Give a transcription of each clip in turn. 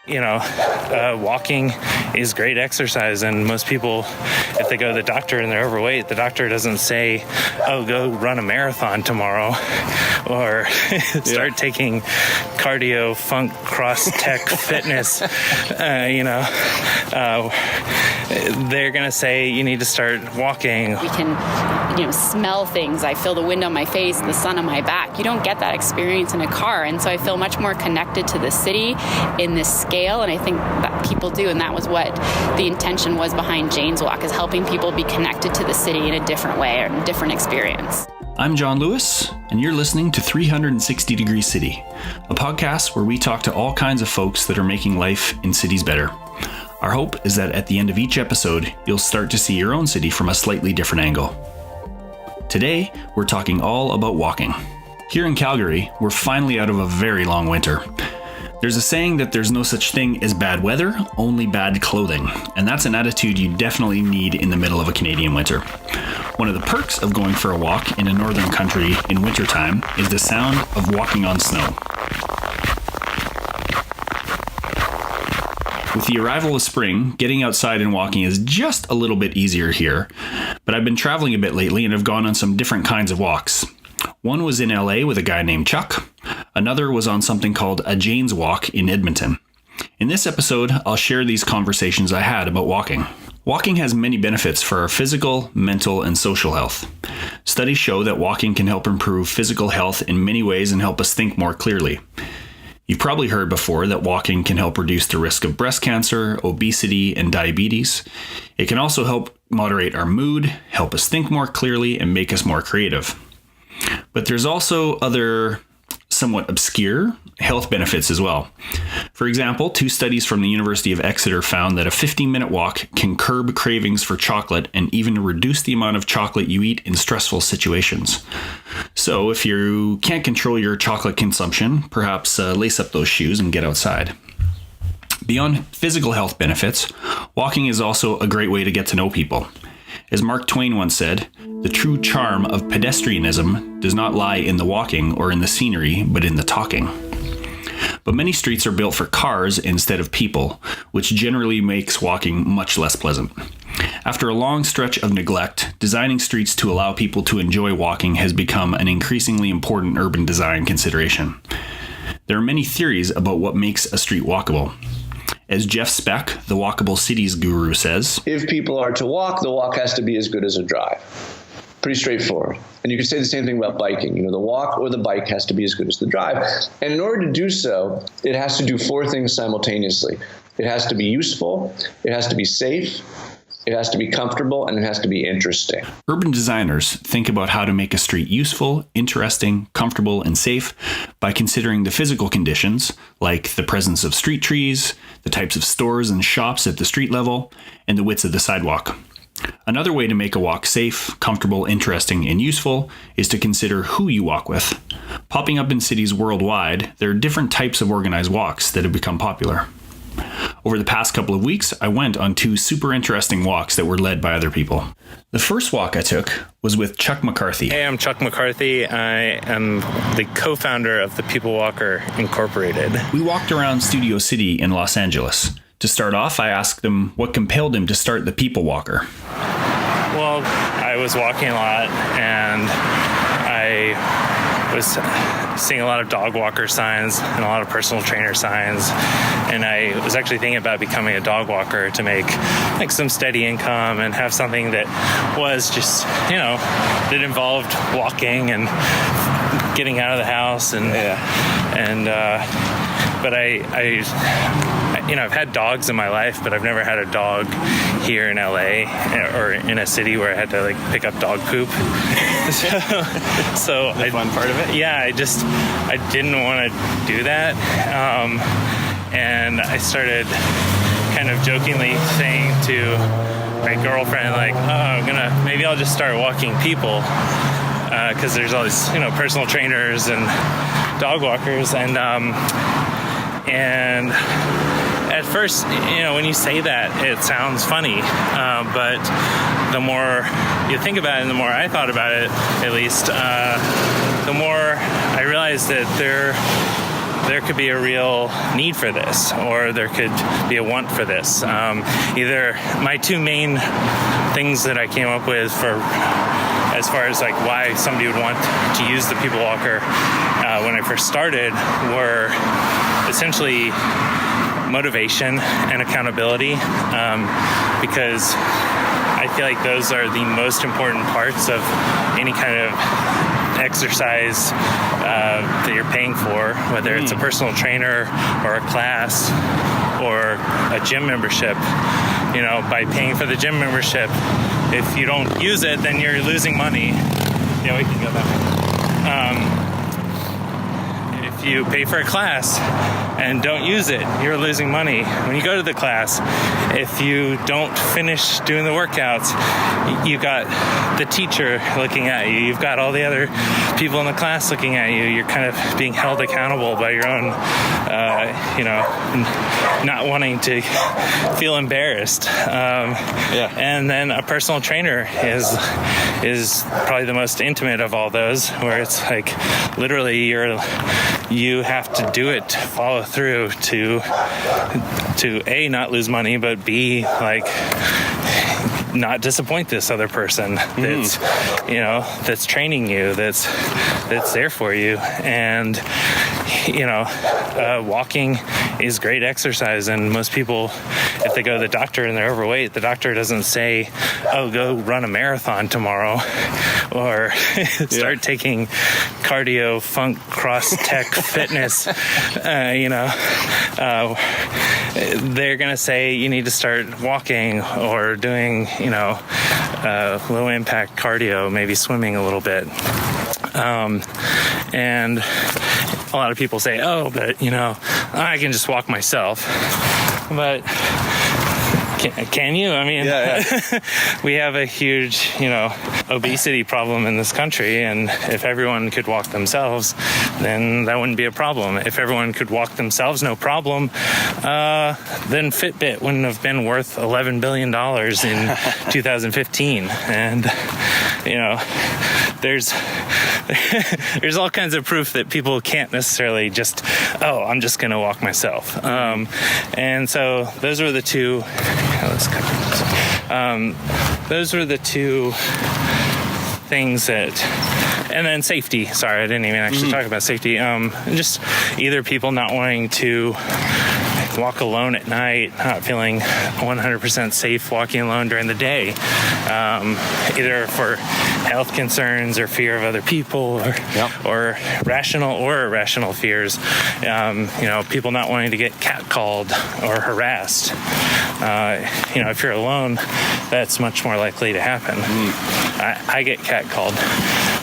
Walking is great exercise, and most people, if they go to the doctor and they're overweight, the doctor doesn't say, oh, go run a marathon tomorrow, or start taking cardio, funk, cross tech fitness. They're going to say you need to start walking. We can, smell things. I feel the wind on my face, the sun on my back. You don't get that experience in a car, and so I feel much more connected to the city in this scale, and I think that people do, and that was what the intention was behind Jane's Walk, is helping people be connected to the city in a different way or in a different experience. I'm John Lewis, and you're listening to 360 Degree City, a podcast where we talk to all kinds of folks that are making life in cities better. Our hope is that at the end of each episode, you'll start to see your own city from a slightly different angle. Today, we're talking all about walking. Here in Calgary, we're finally out of a very long winter. There's a saying that there's no such thing as bad weather, only bad clothing, and that's an attitude you definitely need in the middle of a Canadian winter. One of the perks of going for a walk in a northern country in wintertime is the sound of walking on snow. With the arrival of spring, getting outside and walking is just a little bit easier here, but I've been traveling a bit lately and have gone on some different kinds of walks. One was in LA with a guy named Chuck. Another was on something called a Jane's Walk in Edmonton. In this episode, I'll share these conversations I had about walking. Walking has many benefits for our physical, mental, and social health. Studies show that walking can help improve physical health in many ways and help us think more clearly. You've probably heard before that walking can help reduce the risk of breast cancer, obesity, and diabetes. It can also help moderate our mood, help us think more clearly, and make us more creative. But there's also other somewhat obscure health benefits as well. For example, 2 studies from the University of Exeter found that a 15-minute walk can curb cravings for chocolate and even reduce the amount of chocolate you eat in stressful situations. So if you can't control your chocolate consumption, perhaps lace up those shoes and get outside. Beyond physical health benefits, walking is also a great way to get to know people. As Mark Twain once said, the true charm of pedestrianism does not lie in the walking or in the scenery, but in the talking. But many streets are built for cars instead of people, which generally makes walking much less pleasant. After a long stretch of neglect, designing streets to allow people to enjoy walking has become an increasingly important urban design consideration. There are many theories about what makes a street walkable. As Jeff Speck, the Walkable Cities guru, says, if people are to walk, the walk has to be as good as a drive. Pretty straightforward. And you can say the same thing about biking. The walk or the bike has to be as good as the drive. And in order to do so, it has to do 4 things simultaneously. It has to be useful, it has to be safe, it has to be comfortable, and it has to be interesting. Urban designers think about how to make a street useful, interesting, comfortable, and safe by considering the physical conditions, like the presence of street trees, the types of stores and shops at the street level, and the width of the sidewalk. Another way to make a walk safe, comfortable, interesting, and useful is to consider who you walk with. Popping up in cities worldwide, there are different types of organized walks that have become popular. Over the past couple of weeks, I went on 2 super interesting walks that were led by other people. The first walk I took was with Chuck McCarthy. Hey, I'm Chuck McCarthy. I am the co-founder of the People Walker Incorporated. We walked around Studio City in Los Angeles. To start off, I asked him what compelled him to start the People Walker. Well, I was walking a lot, and I was seeing a lot of dog walker signs and a lot of personal trainer signs, and I was actually thinking about becoming a dog walker to make like some steady income and have something that was just, that involved walking and getting out of the house but I've had dogs in my life, but I've never had a dog here in LA or in a city where I had to pick up dog poop. So the fun part of it? Yeah, I didn't want to do that. And I started kind of jokingly saying to my girlfriend, maybe I'll just start walking people. Because there's all these, personal trainers and dog walkers, and at first, when you say that, it sounds funny, but the more you think about it, and the more I thought about it, at least, the more I realized that there could be a real need for this, or there could be a want for this. Either my two main things that I came up with for as far as like why somebody would want to use the People Walker when I first started were essentially motivation and accountability, because I feel like those are the most important parts of any kind of exercise that you're paying for, whether it's a personal trainer or a class or a gym membership. You know, by paying for the gym membership, if you don't use it, then you're losing money. Yeah, we can go that way. If you pay for a class and don't use it, you're losing money. When you go to the class, if you don't finish doing the workouts, you got the teacher looking at you. You've got all the other people in the class looking at you. You're kind of being held accountable by your own, not wanting to feel embarrassed. And then a personal trainer is probably the most intimate of all those, where it's like literally you have to do it, follow through to A, not lose money, but B, like not disappoint this other person that's training you, that's there for you. And walking is great exercise, and most people, if they go to the doctor and they're overweight, the doctor doesn't say, oh, go run a marathon tomorrow, or start taking cardio, funk, cross tech fitness. They're going to say you need to start walking or doing, low impact cardio, maybe swimming a little bit. And a lot of people say, oh, but, I can just walk myself. But can you? I mean, we have a huge, obesity problem in this country, and if everyone could walk themselves, then that wouldn't be a problem. If everyone could walk themselves, no problem, then Fitbit wouldn't have been worth $11 billion in 2015. And, there's all kinds of proof that people can't necessarily just, I'm just going to walk myself. And so those were the two. Those were the two things that, and then safety. Sorry, I didn't even actually talk about safety. Just either people not wanting to walk alone at night, not feeling 100% safe walking alone during the day, either for health concerns or fear of other people, or rational or irrational fears. People not wanting to get catcalled or harassed. If you're alone, that's much more likely to happen. I get catcalled.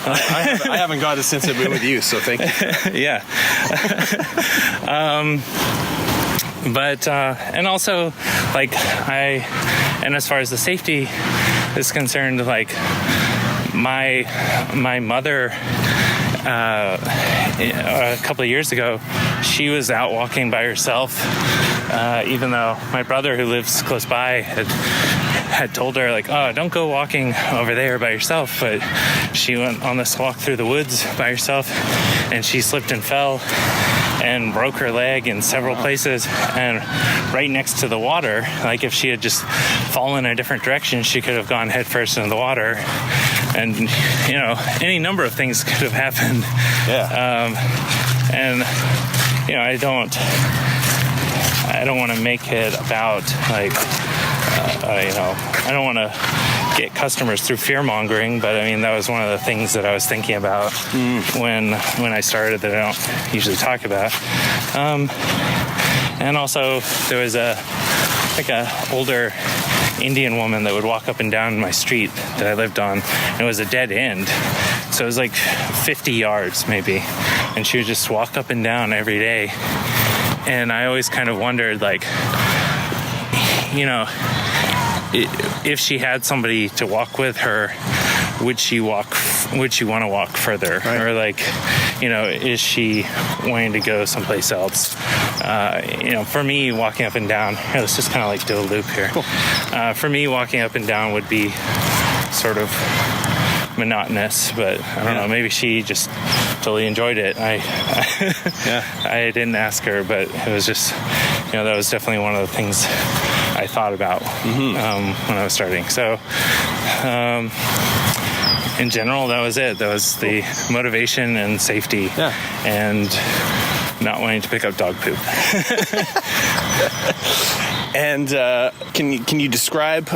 I haven't got it since I've been with you, so thank you. Yeah. But and also, and as far as the safety is concerned, like my mother, a couple of years ago, she was out walking by herself, even though my brother, who lives close by, had told her, like, oh, don't go walking over there by yourself. But she went on this walk through the woods by herself, and she slipped and fell and broke her leg in several places, and right next to the water. Like, if she had just fallen a different direction, she could have gone headfirst into the water, and any number of things could have happened. I don't want to make it about I don't want to get customers through fear mongering, but I mean, that was one of the things that I was thinking about when I started, that I don't usually talk about. And also, there was a older Indian woman that would walk up and down my street that I lived on, and it was a dead end. So it was like 50 yards maybe, and she would just walk up and down every day. And I always kind of wondered, if she had somebody to walk with her, would she want to walk further? Right. Or is she wanting to go someplace else? For me, walking up and down, let's just kind of do a loop here. Cool. For me, walking up and down would be sort of monotonous, but I don't know, maybe she just totally enjoyed it. I didn't ask her, but it was just, that was definitely one of the things I thought about when I was starting. So in general, that was it. That was the motivation and safety and not wanting to pick up dog poop. And can you describe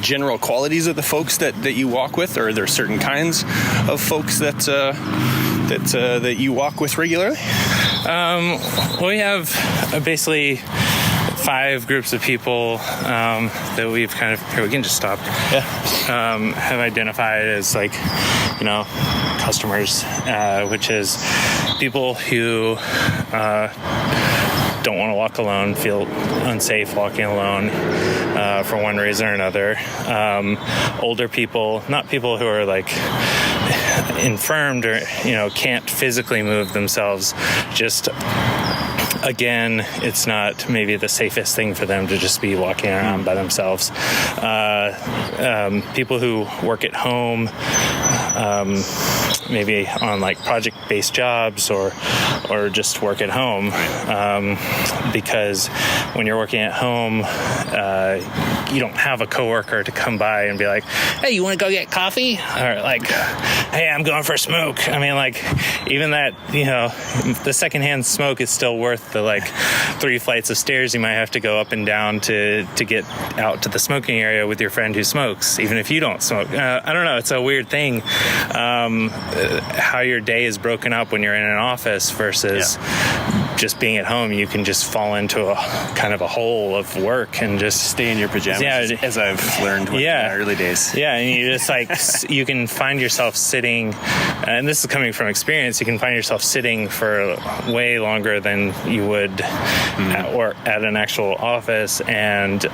general qualities of the folks that you walk with, or are there certain kinds of folks that you walk with regularly? We have basically 5 groups of people that we've kind of, here we can just stop, have identified as customers, which is people who don't want to walk alone, feel unsafe walking alone for one reason or another. Older people, not people who are infirmed or can't physically move themselves, just again, it's not maybe the safest thing for them to just be walking around by themselves. People who work at home, maybe on project-based jobs or just work at home, because when you're working at home, you don't have a coworker to come by and be like, hey, you want to go get coffee? Or hey, I'm going for a smoke. I mean, even that, the secondhand smoke is still worth the 3 flights of stairs you might have to go up and down to get out to the smoking area with your friend who smokes, even if you don't smoke. I don't know. It's a weird thing how your day is broken up when you're in an office versus just being at home. You can just fall into a kind of a hole of work and just stay in your pajamas, as I've learned in my early days. Yeah, and you just you can find yourself sitting, and this is coming from experience, you can find yourself sitting for way longer than you would at an actual office, and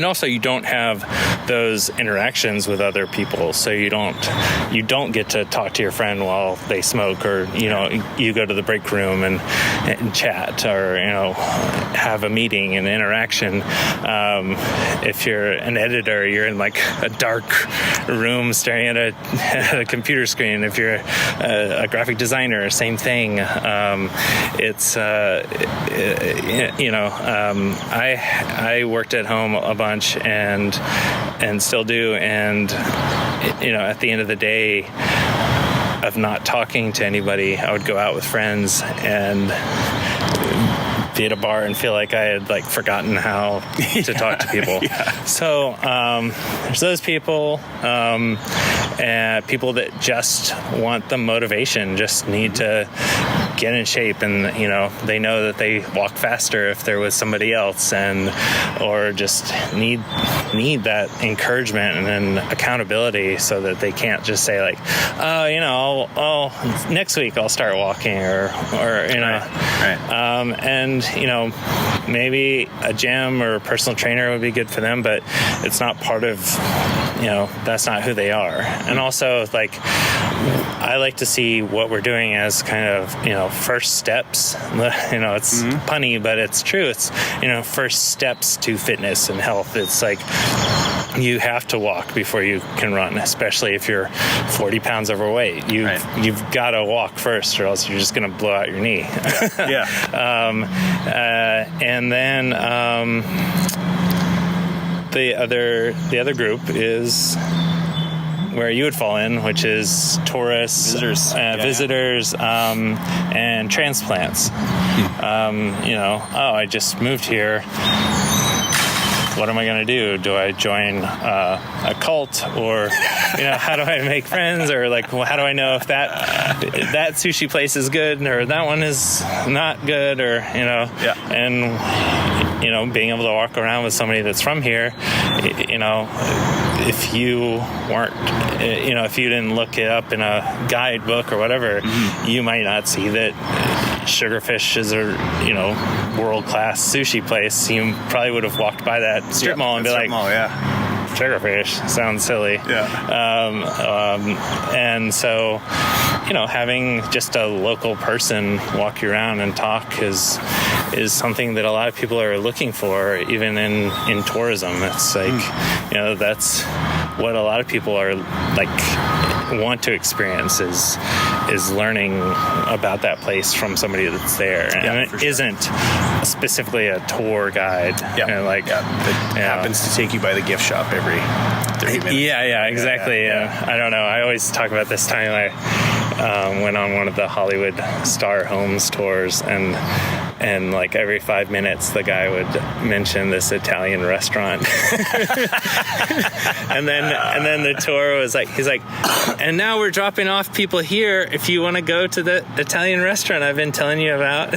also you don't have those interactions with other people, so you don't get to talk to your friend while they smoke, or you go to the break room and chat, or have a meeting and interaction. If you're an editor, you're in a dark room staring at a computer screen. If you're a graphic designer, same thing. I worked at home a bunch and still do, and at the end of the day of not talking to anybody, I would go out with friends and be at a bar and feel like I had forgotten how to talk to people. So there's those people, and people that just want the motivation, just need to get in shape, and they know that they walk faster if they're with somebody else, or just need that encouragement and accountability, so that they can't just say next week I'll start walking, or and maybe a gym or a personal trainer would be good for them, but it's not part of that's not who they are. And also I like to see what we're doing as kind of first steps. It's punny, but it's true. It's first steps to fitness and health. It's you have to walk before you can run, especially if you're 40 pounds overweight. You've got to walk first, or else you're just going to blow out your knee. And then the other group is where you would fall in, which is tourists, visitors, and transplants. I just moved here. What am I going to do? Do I join a cult, or how do I make friends, or how do I know if that sushi place is good or that one is not good, or and being able to walk around with somebody that's from here, if you weren't, if you didn't look it up in a guidebook or whatever, you might not see that Sugarfish is a world-class sushi place. You probably would have walked by that strip mall and be like, Sugarfish sounds silly. And so having just a local person walk you around and talk is something that a lot of people are looking for, even in tourism. It's that's what a lot of people are like want to experience is learning about that place from somebody that's there, and it isn't specifically a tour guide. It happens to take you by the gift shop every 30 minutes. Yeah, exactly. I don't know. I always talk about this time I went on one of the Hollywood Star Homes tours, and like every 5 minutes the guy would mention this Italian restaurant. and then the tour was like, he's like, and now we're dropping off people here if you want to go to the Italian restaurant I've been telling you about.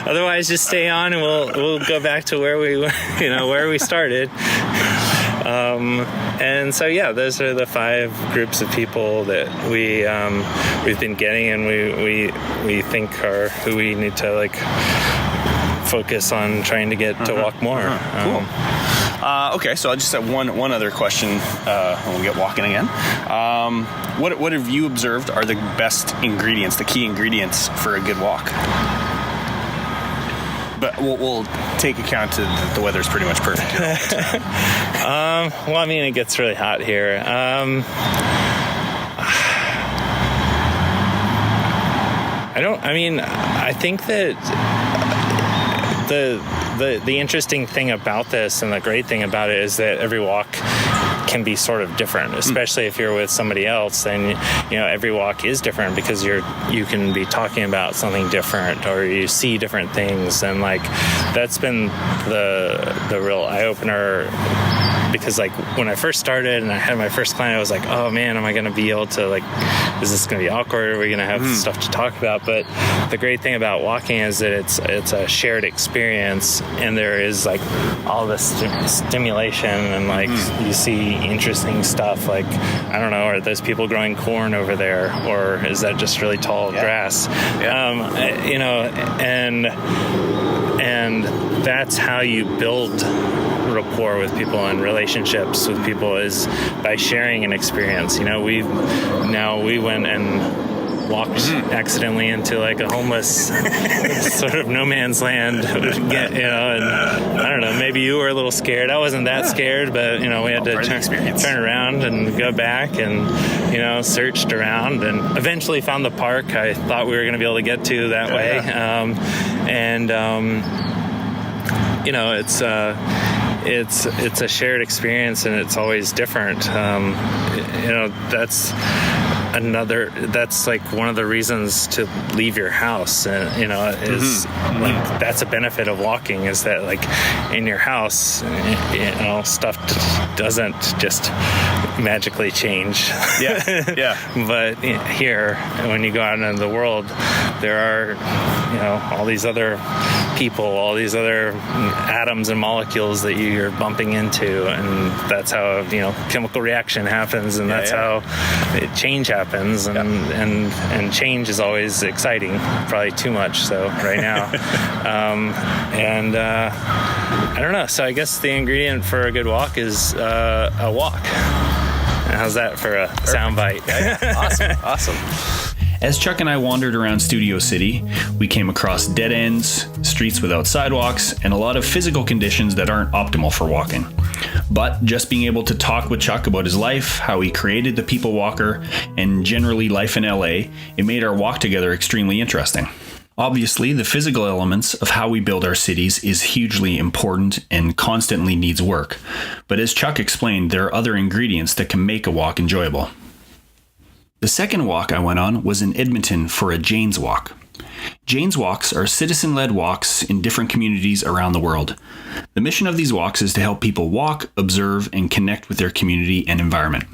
Otherwise just stay on and we'll go back to where we started. And so those are the 5 groups of people that we've been getting, and we think are who we need to like focus on trying to get to walk more. Cool. Okay, so I just have one other question, and we'll get walking again. What have you observed are the best ingredients, the key ingredients for a good walk? But we'll take account to the weather's pretty much perfect here all the time. Well, I mean, it gets really hot here. I think that the interesting thing about this and the great thing about it is that every walk can be sort of different, especially if you're with somebody else. And every walk is different because you can be talking about something different, or you see different things, and like that's been the real eye-opener. Because like when I first started and I had my first client, I was like, oh man, am I going to be able to like, is this going to be awkward? Are we going to have stuff to talk about? But the great thing about walking is that it's a shared experience, and there is like all this stimulation, and like you see interesting stuff. Like, I don't know, are those people growing corn over there, or is that just really tall grass? And that's how you build rapport with people and relationships with people, is by sharing an experience. We went and walked accidentally into like a homeless sort of no man's land, and I don't know, maybe you were a little scared. I wasn't that scared, but we had to turn around and go back and searched around and eventually found the park I thought we were going to be able to get to that way. It's a shared experience, and it's always different. That's like one of the reasons to leave your house, is like that's a benefit of walking, is that like in your house, stuff doesn't just magically change. But here, when you go out into the world, there are all these other people, all these other atoms and molecules that you're bumping into, and that's how chemical reaction happens, and that's how change happens, and change is always exciting, probably too much so right now. I don't know, so I guess the ingredient for a good walk is a walk. How's that for a soundbite? Awesome. As Chuck and I wandered around Studio City, we came across dead ends, streets without sidewalks, and a lot of physical conditions that aren't optimal for walking. But just being able to talk with Chuck about his life, how he created the People Walker, and generally life in LA, it made our walk together extremely interesting. Obviously, the physical elements of how we build our cities is hugely important and constantly needs work. But as Chuck explained, there are other ingredients that can make a walk enjoyable. The second walk I went on was in Edmonton for a Jane's Walk. Jane's Walks are citizen-led walks in different communities around the world. The mission of these walks is to help people walk, observe, and connect with their community and environment.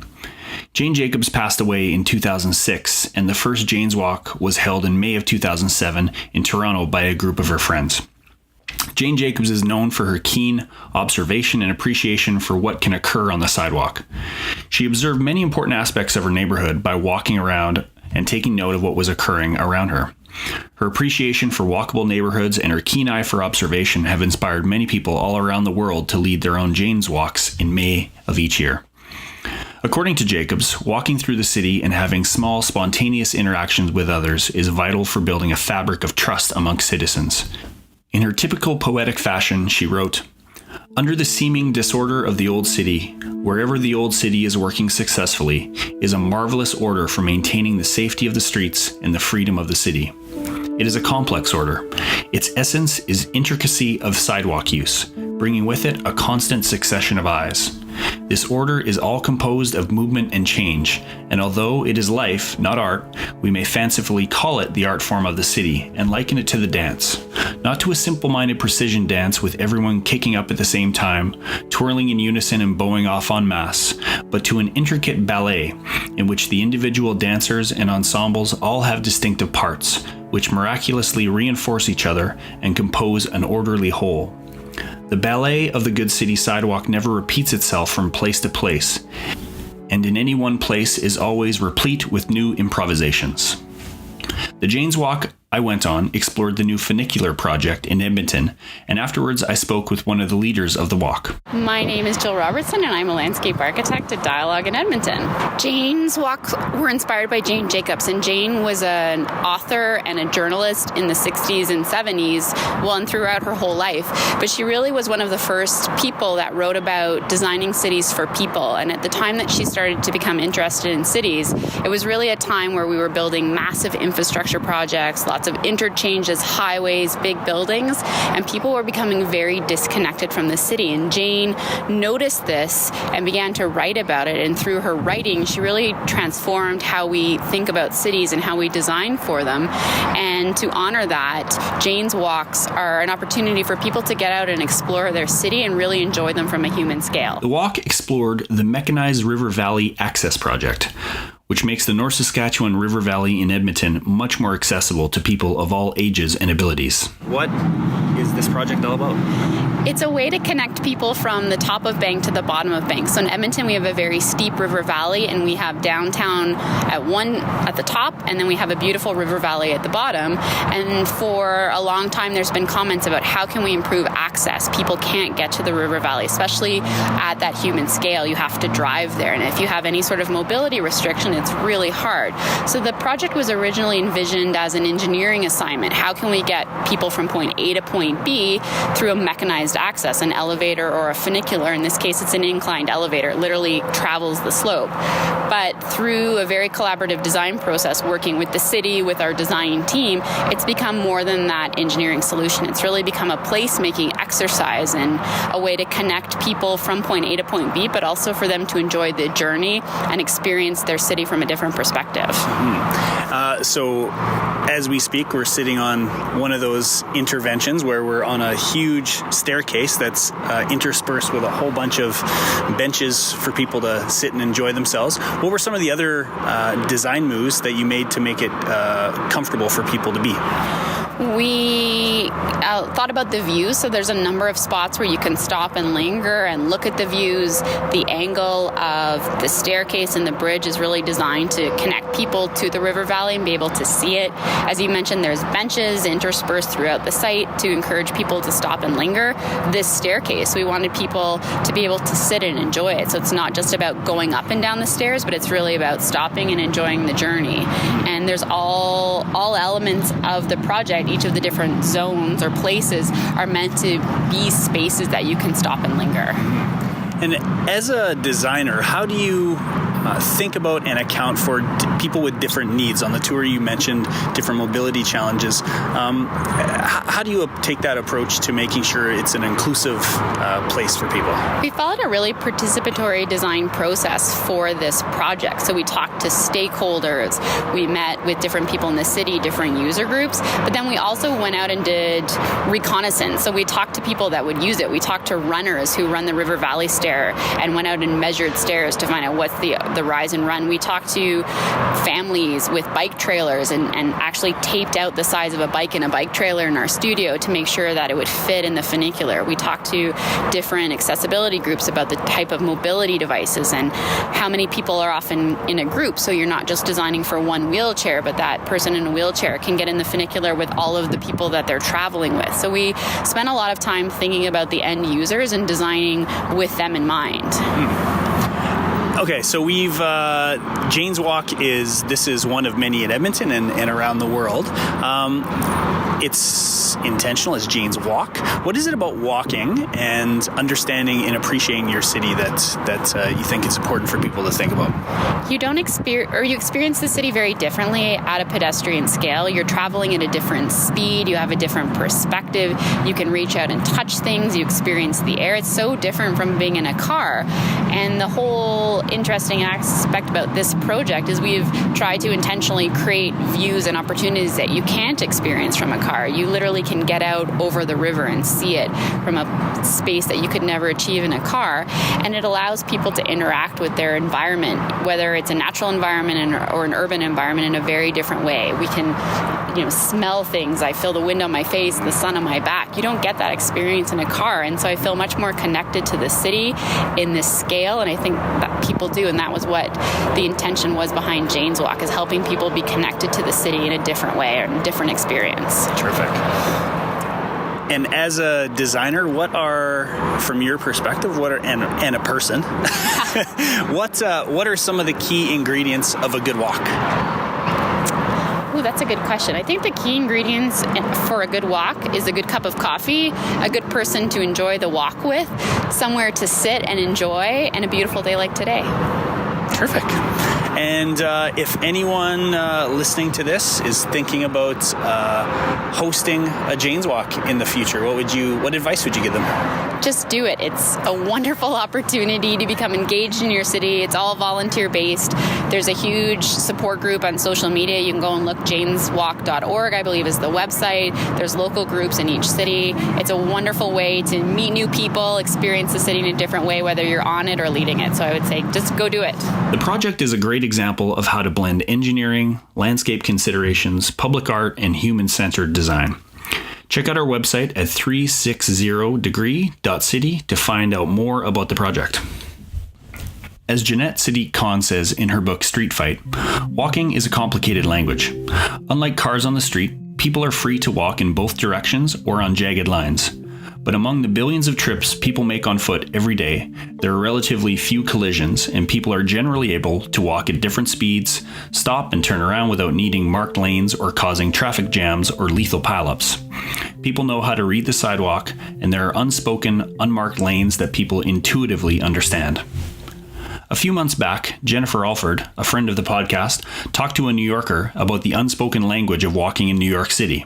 Jane Jacobs passed away in 2006, and the first Jane's Walk was held in May of 2007 in Toronto by a group of her friends. Jane Jacobs is known for her keen observation and appreciation for what can occur on the sidewalk. She observed many important aspects of her neighborhood by walking around and taking note of what was occurring around her. Her appreciation for walkable neighborhoods and her keen eye for observation have inspired many people all around the world to lead their own Jane's Walks in May of each year. According to Jacobs, walking through the city and having small, spontaneous interactions with others is vital for building a fabric of trust amongst citizens. In her typical poetic fashion, she wrote, Under the seeming disorder of the old city, wherever the old city is working successfully, is a marvelous order for maintaining the safety of the streets and the freedom of the city. It is a complex order. Its essence is intricacy of sidewalk use, bringing with it a constant succession of eyes. This order is all composed of movement and change, and although it is life, not art, we may fancifully call it the art form of the city and liken it to the dance. Not to a simple-minded precision dance with everyone kicking up at the same time, twirling in unison and bowing off en masse, but to an intricate ballet in which the individual dancers and ensembles all have distinctive parts, which miraculously reinforce each other and compose an orderly whole. The ballet of the good city sidewalk never repeats itself from place to place, and in any one place is always replete with new improvisations. The Jane's Walk I went on explored the new funicular project in Edmonton, and afterwards I spoke with one of the leaders of the walk. My name is Jill Roberston, and I'm a landscape architect at Dialogue in Edmonton. Jane's Walk were inspired by Jane Jacobs, and Jane was an author and a journalist in the 60s and 70s, well, and throughout her whole life. But she really was one of the first people that wrote about designing cities for people. And at the time that she started to become interested in cities, it was really a time where we were building massive infrastructure projects, lots of interchanges, highways, big buildings, and people were becoming very disconnected from the city. And Jane noticed this and began to write about it. And through her writing, she really transformed how we think about cities and how we design for them. And to honor that, Jane's Walks are an opportunity for people to get out and explore their city and really enjoy them from a human scale. The walk explored the Mechanized River Valley Access Project, which makes the North Saskatchewan River Valley in Edmonton much more accessible to people of all ages and abilities. What is this project all about? It's a way to connect people from the top of Bank to the bottom of Bank. So in Edmonton, we have a very steep river valley, and we have downtown at the top, and then we have a beautiful river valley at the bottom. And for a long time, there's been comments about how can we improve access. People can't get to the river valley, especially at that human scale. You have to drive there, and if you have any sort of mobility restriction, it's really hard. So the project was originally envisioned as an engineering assignment. How can we get people from point A to point B through a mechanized access, an elevator or a funicular? In this case, it's an inclined elevator. It literally travels the slope. But through a very collaborative design process, working with the city, with our design team, it's become more than that engineering solution. It's really become a place-making exercise and a way to connect people from point A to point B, but also for them to enjoy the journey and experience their city from a different perspective. So as we speak, we're sitting on one of those interventions where we're on a huge staircase that's interspersed with a whole bunch of benches for people to sit and enjoy themselves. What were some of the other design moves that you made to make it comfortable for people to be? We thought about the views, so there's a number of spots where you can stop and linger and look at the views. The angle of the staircase and the bridge is really designed to connect people to the river valley and be able to see it. As you mentioned, there's benches interspersed throughout the site to encourage people to stop and linger. This staircase, we wanted people to be able to sit and enjoy it. So it's not just about going up and down the stairs, but it's really about stopping and enjoying the journey. And there's all elements of the project. Each of the different zones or places are meant to be spaces that you can stop and linger. And as a designer, how do you think about and account for people with different needs? On the tour you mentioned different mobility challenges. How do you take that approach to making sure it's an inclusive place for people? We followed a really participatory design process for this project. So we talked to stakeholders, we met with different people in the city, different user groups, but then we also went out and did reconnaissance. So we talked to people that would use it. We talked to runners who run the River Valley Stair and went out and measured stairs to find out what's the rise and run. We talked to families with bike trailers and actually taped out the size of a bike in a bike trailer in our studio to make sure that it would fit in the funicular. We talked to different accessibility groups about the type of mobility devices and how many people are often in a group. So you're not just designing for one wheelchair, but that person in a wheelchair can get in the funicular with all of the people that they're traveling with. So we spent a lot of time thinking about the end users and designing with them in mind. Okay, so we've Jane's Walk is one of many in Edmonton and around the world. It's intentional as Jane's Walk. What is it about walking and understanding and appreciating your city that you think it's important for people to think about? You experience the city very differently at a pedestrian scale. You're traveling at a different speed. You have a different perspective. You can reach out and touch things. You experience the air. It's so different from being in a car. And the whole interesting aspect about this project is we've tried to intentionally create views and opportunities that you can't experience from a car. You literally can get out over the river and see it from a space that you could never achieve in a car. And it allows people to interact with their environment, whether it's a natural environment or an urban environment, in a very different way. We can, smell things. I feel the wind on my face, the sun on my back. You don't get that experience in a car. And so I feel much more connected to the city in this scale. And I think that people do. And that was what the intention was behind Jane's Walk, is helping people be connected to the city in a different way or in a different experience. Terrific. And as a designer, from your perspective, and a person, what are some of the key ingredients of a good walk? Ooh, that's a good question. I think the key ingredients for a good walk is a good cup of coffee, a good person to enjoy the walk with, somewhere to sit and enjoy, and a beautiful day like today. Terrific. And if anyone listening to this is thinking about hosting a Jane's Walk in the future, what advice would you give them? Just do it. It's a wonderful opportunity to become engaged in your city. It's all volunteer-based. There's a huge support group on social media. You can go and look. janeswalk.org, I believe, is the website. There's local groups in each city. It's a wonderful way to meet new people, experience the city in a different way, whether you're on it or leading it. So I would say just go do it. The project is a great example of how to blend engineering, landscape considerations, public art, and human-centered design. Check out our website at 360degree.city to find out more about the project. As Jeanette Sadiq Khan says in her book Street Fight, walking is a complicated language. Unlike cars on the street, people are free to walk in both directions or on jagged lines. But among the billions of trips people make on foot every day, there are relatively few collisions, and people are generally able to walk at different speeds, stop and turn around without needing marked lanes or causing traffic jams or lethal pileups. People know how to read the sidewalk, and there are unspoken, unmarked lanes that people intuitively understand. A few months back, Jennifer Alford, a friend of the podcast, talked to a New Yorker about the unspoken language of walking in New York City.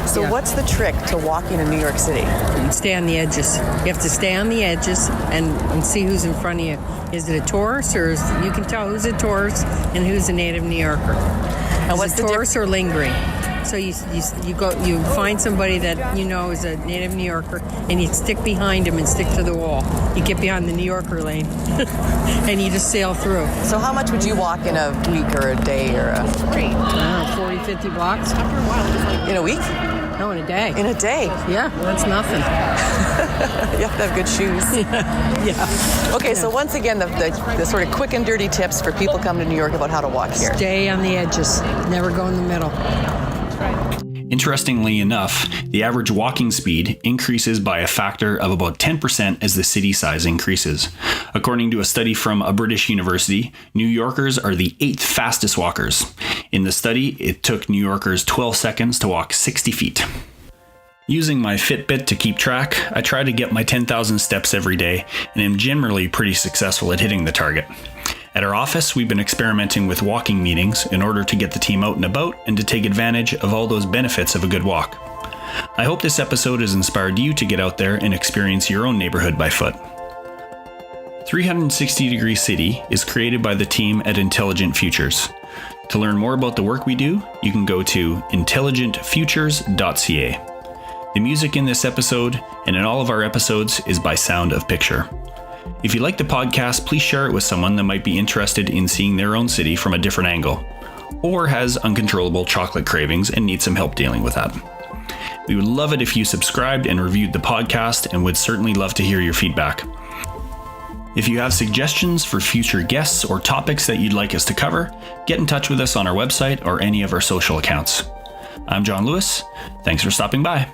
So what's the trick to walking in New York City? You stay on the edges. You have to stay on the edges and see who's in front of you. Is it a tourist, or you can tell who's a tourist and who's a native New Yorker. And what's the tourist or lingering? So you find somebody that you know is a native New Yorker, and you stick behind him and stick to the wall. You get behind the New Yorker lane, and you just sail through. So how much would you walk in a week or a day or a... 40, 50 blocks. In a week? No, in a day. In a day? Yeah, that's nothing. You have to have good shoes. Yeah. Okay, so once again, the sort of quick and dirty tips for people coming to New York about how to walk here. Stay on the edges. Never go in the middle. Interestingly enough, the average walking speed increases by a factor of about 10% as the city size increases. According to a study from a British university, New Yorkers are the 8th fastest walkers. In the study, it took New Yorkers 12 seconds to walk 60 feet. Using my Fitbit to keep track, I try to get my 10,000 steps every day, and am generally pretty successful at hitting the target. At our office, we've been experimenting with walking meetings in order to get the team out and about and to take advantage of all those benefits of a good walk. I hope this episode has inspired you to get out there and experience your own neighborhood by foot. 360 Degree City is created by the team at Intelligent Futures. To learn more about the work we do, you can go to intelligentfutures.ca. The music in this episode and in all of our episodes is by Sound of Picture. If you like the podcast, please share it with someone that might be interested in seeing their own city from a different angle, or has uncontrollable chocolate cravings and needs some help dealing with that. We would love it if you subscribed and reviewed the podcast, and would certainly love to hear your feedback. If you have suggestions for future guests or topics that you'd like us to cover, get in touch with us on our website or any of our social accounts. I'm John Lewis. Thanks for stopping by.